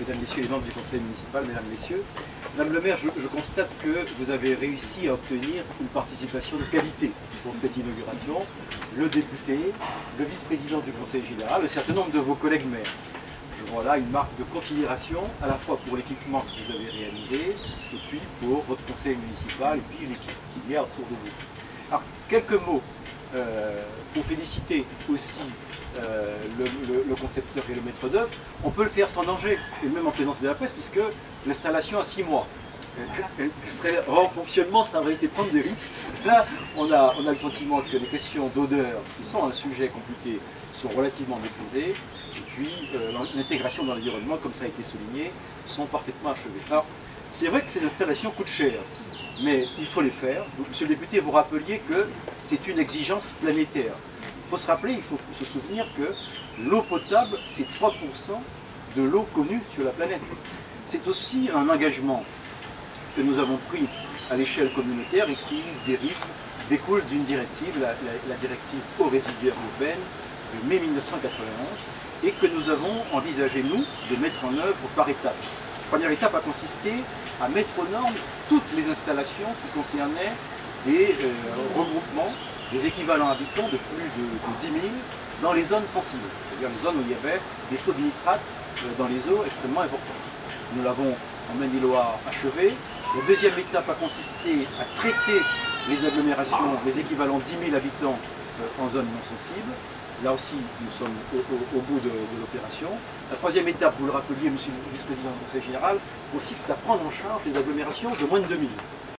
Mesdames, Messieurs les membres du conseil municipal, Mesdames, Messieurs, Madame le maire, je constate que vous avez réussi à obtenir une participation de qualité pour cette inauguration. Le député, le vice-président du conseil général, un certain nombre de vos collègues maires. Je vois là une marque de considération à la fois pour l'équipement que vous avez réalisé et puis pour votre conseil municipal et puis l'équipe qu'il y a autour de vous. Alors, quelques mots pour féliciter aussi le concepteur et le maître d'œuvre. On peut le faire sans danger, et même en présence de la presse, puisque l'installation a 6 mois. Elle serait en fonctionnement, ça aurait été prendre des risques. Là, on a le sentiment que les questions d'odeur, qui sont un sujet compliqué, sont relativement maîtrisées, et puis l'intégration dans l'environnement, comme ça a été souligné, sont parfaitement achevées. Alors, c'est vrai que ces installations coûtent cher, mais il faut les faire. Donc, monsieur le député, vous rappeliez que c'est une exigence planétaire. Il faut se rappeler, il faut se souvenir que l'eau potable, c'est 3% de l'eau connue sur la planète. C'est aussi un engagement que nous avons pris à l'échelle communautaire et qui découle d'une directive, la directive eau résiduaire urbaine de mai 1991, et que nous avons envisagé, nous, de mettre en œuvre par étapes. La première étape a consisté à mettre aux normes toutes les installations qui concernaient des regroupements, des équivalents habitants de plus de 10 000 dans les zones sensibles, c'est-à-dire les zones où il y avait des taux de nitrate dans les eaux extrêmement importants. Nous l'avons en Maine-et-Loire achevé. La deuxième étape a consisté à traiter les agglomérations, les équivalents 10 000 habitants en zones non sensibles. Là aussi, nous sommes au bout de l'opération. La troisième étape, vous le rappeliez, monsieur le vice-président du conseil général, consiste à prendre en charge les agglomérations de moins de 2 000.